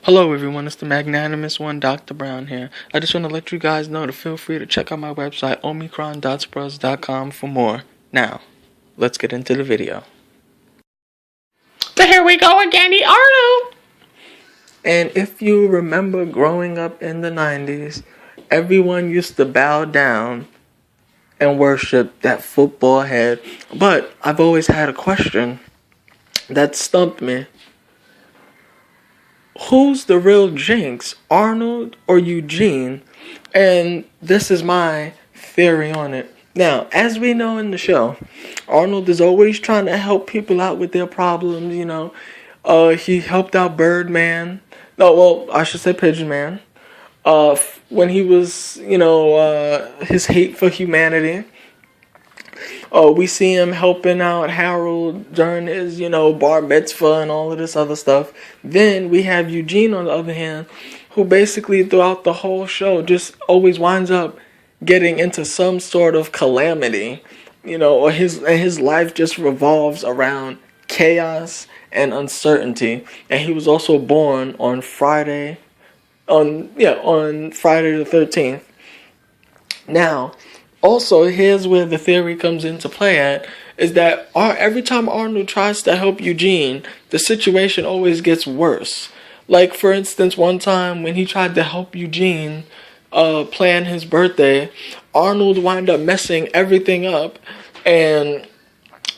Hello everyone, it's the magnanimous one, Dr. Brown here. I just want to let you guys know to feel free to check out my website, omicron.spruz.com for more. Now, let's get into the video. So here we go again, the Arnold! And if you remember growing up in the 90s, everyone used to bow down and worship that football head. But I've always had a question that stumped me. Who's the real Jinx, Arnold or Eugene? And this is my theory on it. Now, as we know in the show, Arnold is always trying to help people out with their problems, you know. He helped out Birdman. No, well, I should say Pigeon Man. When he was, his hate for humanity. We see him helping out Harold during his, bar mitzvah and all of this other stuff. Then we have Eugene on the other hand, who basically throughout the whole show just always winds up getting into some sort of calamity, or his life just revolves around chaos and uncertainty. And he was also born on Friday the 13th. Now, also, here's where the theory comes into play at, is that every time Arnold tries to help Eugene, the situation always gets worse. Like, for instance, one time when he tried to help Eugene plan his birthday, Arnold wound up messing everything up, and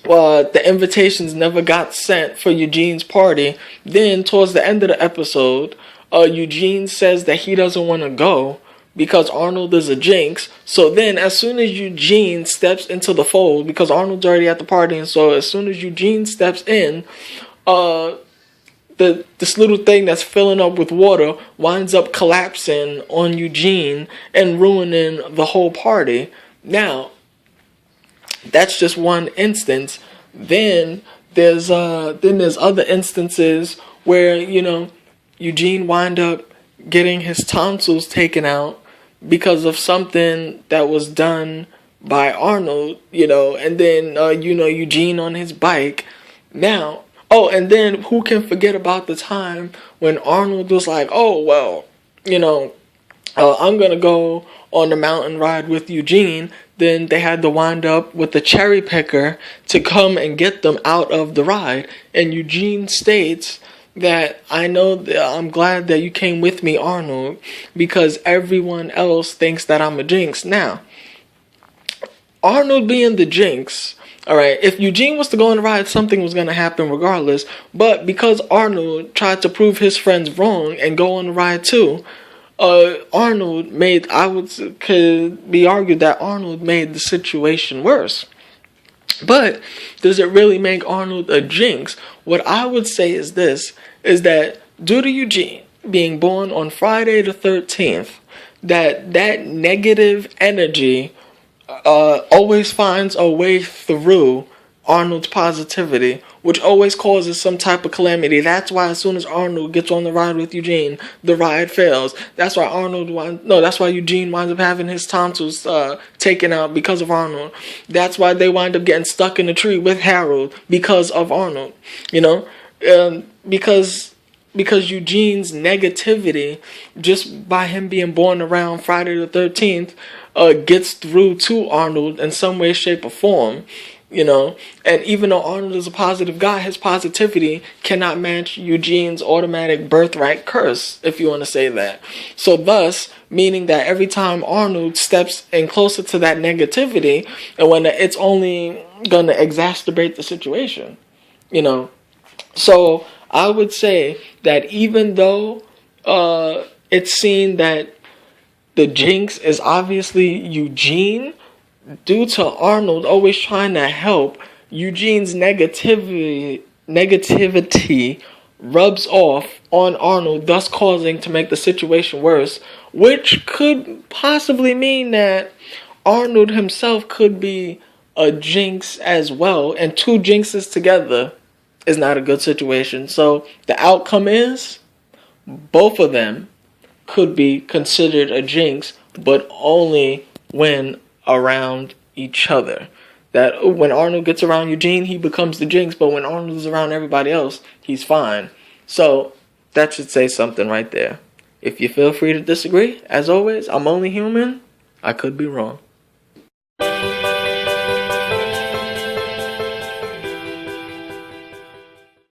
the invitations never got sent for Eugene's party. Then, towards the end of the episode, Eugene says that he doesn't want to go because Arnold is a jinx. So then, as soon as Eugene steps into the fold, because Arnold's already at the party, and so as soon as Eugene steps in, this little thing that's filling up with water winds up collapsing on Eugene and ruining the whole party. Now, that's just one instance. Then there's other instances where Eugene wind up getting his tonsils taken out because of something that was done by Arnold, and then, Eugene on his bike. Now, and then who can forget about the time when Arnold was like, I'm going to go on the mountain ride with Eugene. Then they had to wind up with the cherry picker to come and get them out of the ride. And Eugene states that I'm glad that you came with me, Arnold, because everyone else thinks that I'm a jinx. Now, Arnold being the jinx, alright, if Eugene was to go on the ride, something was going to happen regardless, but because Arnold tried to prove his friends wrong and go on the ride too, Arnold could be argued that Arnold made the situation worse. But does it really make Arnold a jinx? What I would say is this, is that due to Eugene being born on Friday the 13th, that negative energy always finds a way through Arnold's positivity, which always causes some type of calamity. That's why as soon as Arnold gets on the ride with Eugene, the ride fails. That's why Eugene winds up having his tonsils taken out because of Arnold. That's why they wind up getting stuck in a tree with Harold because of Arnold. Because Eugene's negativity, just by him being born around Friday the 13th, gets through to Arnold in some way, shape, or form. And even though Arnold is a positive guy, his positivity cannot match Eugene's automatic birthright curse, if you want to say that. So thus, meaning that every time Arnold steps in closer to that negativity, and when it's only going to exacerbate the situation, So I would say that even though it's seen that the jinx is obviously Eugene, due to Arnold always trying to help, Eugene's negativity rubs off on Arnold, thus causing to make the situation worse, which could possibly mean that Arnold himself could be a jinx as well, and two jinxes together is not a good situation. So the outcome is both of them could be considered a jinx, but only when around each other. That when Arnold gets around Eugene, he becomes the jinx, but when Arnold is around everybody else, he's fine. So That should say something right there. If you feel free to disagree, as always, I'm only human. I could be wrong.